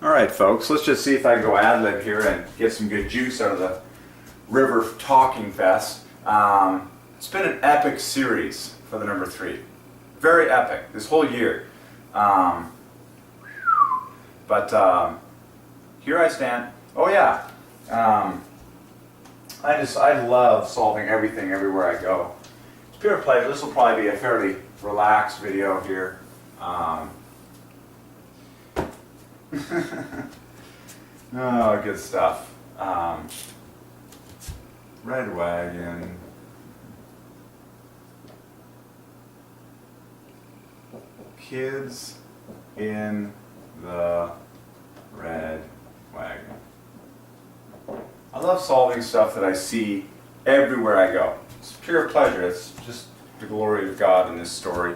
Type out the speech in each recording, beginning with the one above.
Alright folks, let's just see if I can go ad-lib here and get some good juice out of the River Talking Fest. It's been an epic series for the number 3. Very epic, this whole year. But here I stand. Oh yeah, I love solving everything everywhere I go. It's pure pleasure. This will probably be a fairly relaxed video here. Oh, good stuff. Red wagon. Kids in the red wagon. I love solving stuff that I see everywhere I go. It's pure pleasure. It's just the glory of God in this story.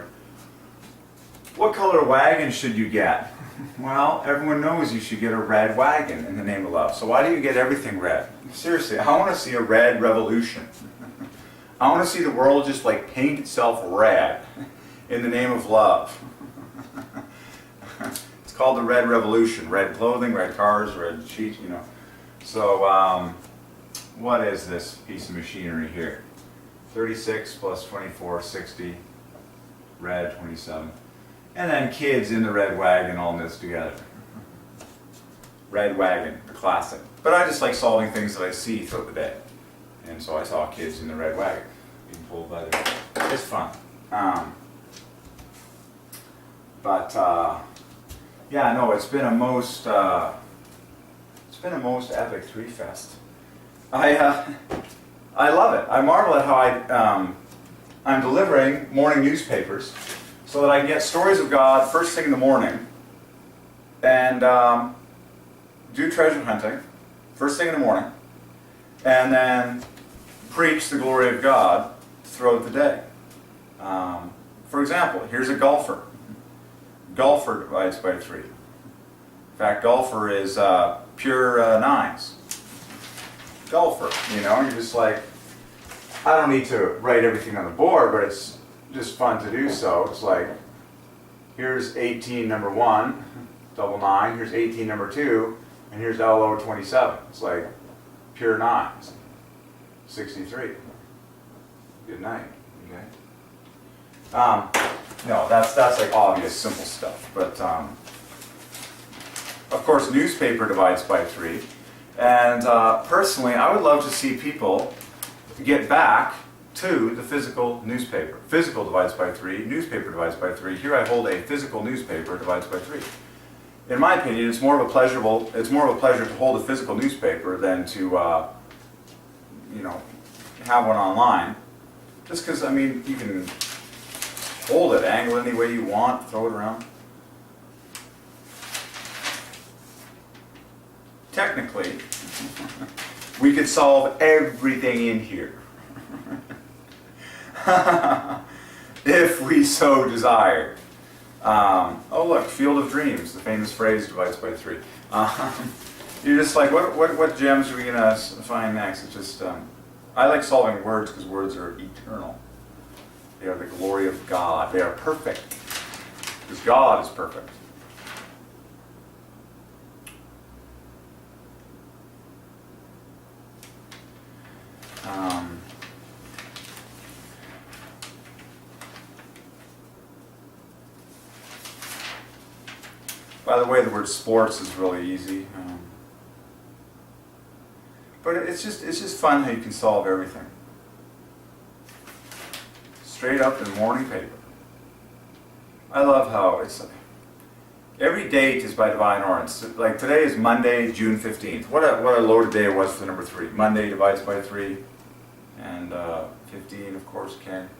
What color wagon should you get? Well, everyone knows you should get a red wagon in the name of love. So why do you get everything red? Seriously, I want to see a red revolution. I want to see the world just like paint itself red in the name of love. It's called the Red Revolution. Red clothing, red cars, red sheets, you know. So, what is this piece of machinery here? 36 plus 24, 60. Red, 27. And then kids in the red wagon all mixed together. Red wagon, the classic. But I just like solving things that I see throughout the day. And so I saw kids in the red wagon being pulled by the... It's fun. Yeah, no, it's been a most epic 3-fest. I love it. I marvel at how I'm delivering morning newspapers so that I can get stories of God first thing in the morning and do treasure hunting first thing in the morning and then preach the glory of God throughout the day. For example, here's a golfer. Golfer divides by 3. In fact, golfer is pure 9s. Golfer, you know, you're just like, I don't need to write everything on the board, but it's just fun to do so. It's like, here's 18 number 1, double 9, here's 18 number 2, and here's LO 27. It's like pure 9s. 63. Good night. Okay. No, that's like obvious, simple stuff. But of course, newspaper divides by 3. And personally, I would love to see people get back to the physical newspaper. Physical divides by 3, newspaper divides by 3. Here I hold a physical newspaper divides by 3. In my opinion, it's more of a pleasure to hold a physical newspaper than to you know, have one online. Just because, I mean, you can hold it, angle it any way you want, throw it around. Technically, we could solve everything in here. If we so desired. Oh look, Field of Dreams, the famous phrase divides by 3. You're just like, what gems are we going to find next? It's just, I like solving words because words are eternal. They are the glory of God. They are perfect. Because God is perfect. By the way, the word sports is really easy. But it's just fun how you can solve everything. Straight up in morning paper. I love how it's every date is by Divine Ordinance. Like today is Monday, June 15th. What a loaded day it was for the number 3. Monday divides by 3, and 15, of course, can.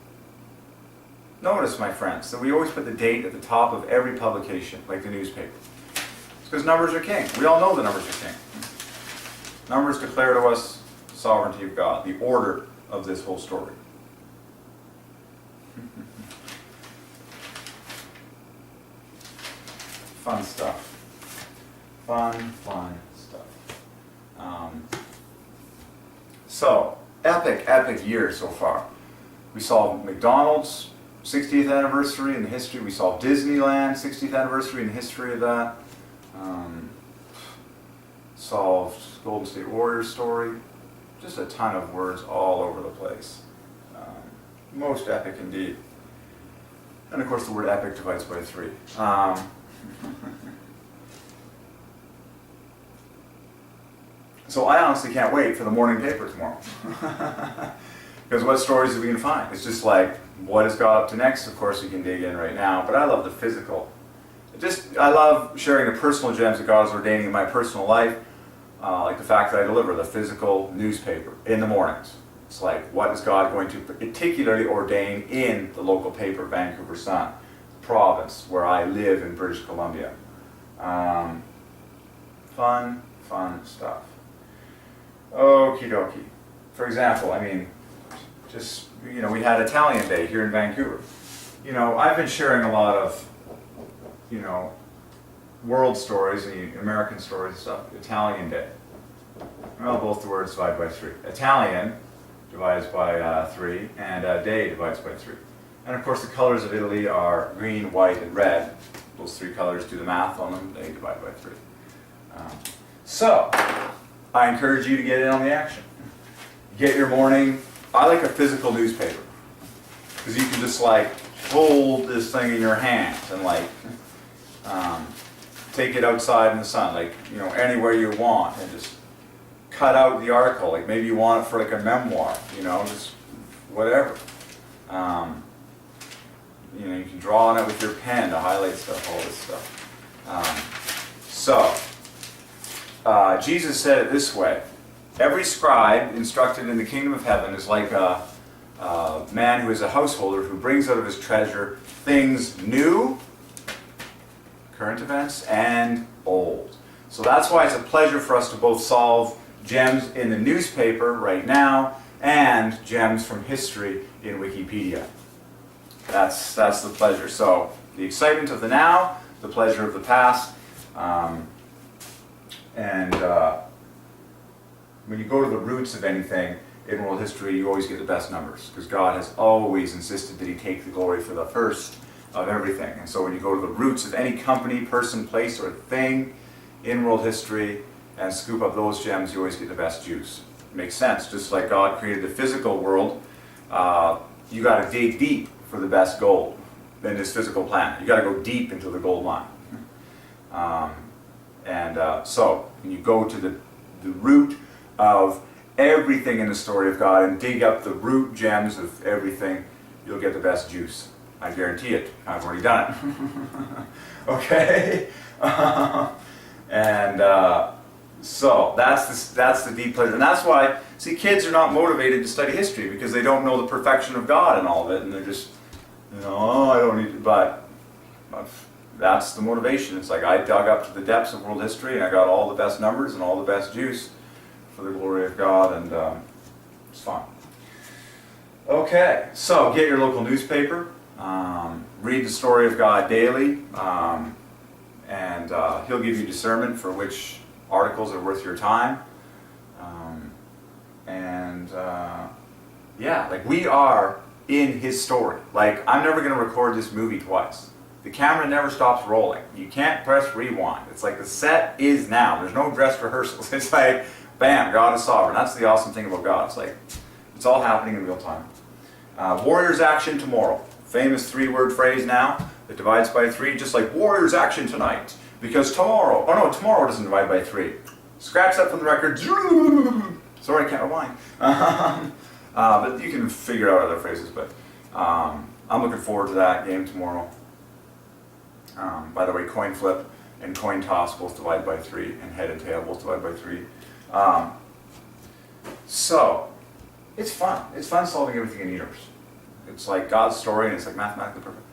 Notice, my friends, that we always put the date at the top of every publication, like the newspaper. It's because numbers are king. We all know the numbers are king. Numbers declare to us the sovereignty of God, the order of this whole story. Fun stuff. Fun stuff. So, epic year so far. We saw McDonald's 60th anniversary in the history. We saw Disneyland 60th anniversary in the history of that. solved Golden State Warriors story. Just a ton of words all over the place. Most epic indeed. And of course the word epic divides by 3. So I honestly can't wait for the morning paper tomorrow. Because what stories are we going to find? It's just like, what is God up to next? Of course we can dig in right now, but I love the physical. I love sharing the personal gems that God is ordaining in my personal life, like the fact that I deliver the physical newspaper in the mornings. It's like, what is God going to particularly ordain in the local paper, Vancouver Sun, province, where I live in British Columbia. Fun stuff. Okie dokie. For example, I mean, just, we had Italian Day here in Vancouver. I've been sharing a lot of, world stories and American stories and stuff. Italian Day. Well, both the words divide by 3. Italian divides by 3, and day divides by 3. And of course the colors of Italy are green, white, and red. Those 3 colors, do the math on them, they divide by 3. So, I encourage you to get in on the action. Get your morning, I like a physical newspaper. Because you can just like hold this thing in your hands and like take it outside in the sun, like, anywhere you want, and just cut out the article. Like maybe you want it for like a memoir, just whatever. You can draw on it with your pen to highlight stuff, all this stuff. Jesus said it this way: every scribe instructed in the kingdom of heaven is like a man who is a householder who brings out of his treasure things new, current events, and old. So that's why it's a pleasure for us to both solve gems in the newspaper right now and gems from history in Wikipedia. That's the pleasure. So the excitement of the now, the pleasure of the past, and when you go to the roots of anything in world history, you always get the best numbers, because God has always insisted that He take the glory for the first of everything. And so when you go to the roots of any company, person, place, or thing in world history and scoop up those gems, you always get the best juice. It makes sense. Just like God created the physical world, you got to dig deep for the best gold in this physical planet. You got to go deep into the gold mine. So when you go to the root of everything in the story of God and dig up the root gems of everything, you'll get the best juice. I guarantee it. I've already done it. Okay? So that's the deep pleasure. And that's why, see, kids are not motivated to study history because they don't know the perfection of God and all of it, and they're just, I don't need to, but that's the motivation. It's like I dug up to the depths of world history and I got all the best numbers and all the best juice for the glory of God, and it's fun. Okay, so get your local newspaper, read the story of God daily, and He'll give you discernment for which articles are worth your time. Like we are in His story. Like, I'm never going to record this movie twice. The camera never stops rolling. You can't press rewind. It's like the set is now. There's no dress rehearsals. It's like, bam, God is sovereign. That's the awesome thing about God. It's like, it's all happening in real time. Warrior's action tomorrow. Famous 3-word phrase now that divides by 3, just like warrior's action tonight. Because tomorrow doesn't divide by 3. Scratch that from the record. Sorry, I can't rewind. But you can figure out other phrases. But I'm looking forward to that game tomorrow. By the way, coin flip and coin toss both divide by 3, and head and tail both divide by 3. So, it's fun. It's fun solving everything in years. It's like God's story, and it's like mathematically perfect.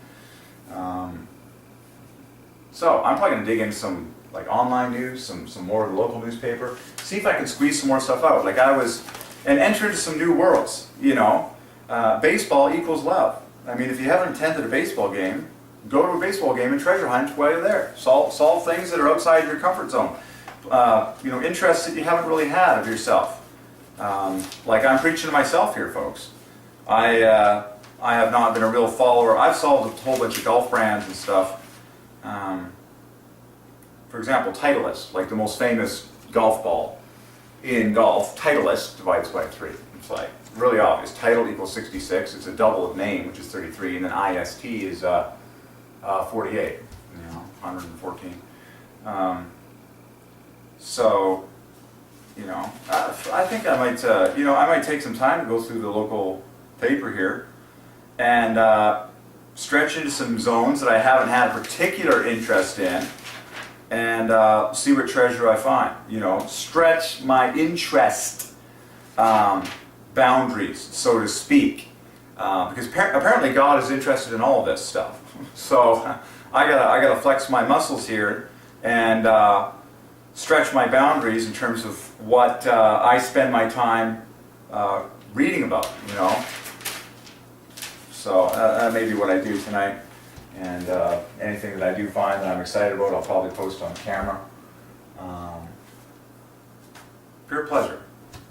So, I'm probably going to dig into some like online news, some more of the local newspaper, see if I can squeeze some more stuff out. Like and enter into some new worlds, baseball equals love. I mean, if you haven't attended a baseball game, go to a baseball game and treasure hunt while you're there. Solve things that are outside your comfort zone. Interests that you haven't really had of yourself. Like I'm preaching to myself here, folks. I have not been a real follower. I've solved a whole bunch of golf brands and stuff. For example, Titleist, like the most famous golf ball in golf, Titleist divides by 3. It's like really obvious. Title equals 66. It's a double of name, which is 33, and then IST is 48. 114. So, I think I might, I might take some time to go through the local paper here and stretch into some zones that I haven't had a particular interest in, and see what treasure I find. Stretch my interest boundaries, so to speak, because apparently God is interested in all of this stuff. So I gotta flex my muscles here and stretch my boundaries in terms of what I spend my time reading about. So that may be what I do tonight. And anything that I do find that I'm excited about, I'll probably post on camera. Pure pleasure.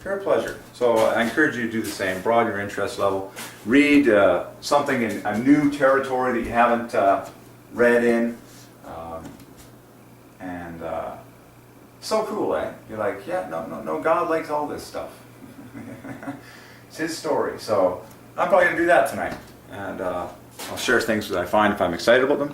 Pure pleasure. So I encourage you to do the same. Broaden your interest level. Read something in a new territory that you haven't read in. And so cool, eh? You're like, yeah, no, God likes all this stuff. It's His story. So I'm probably going to do that tonight. And I'll share things that I find if I'm excited about them.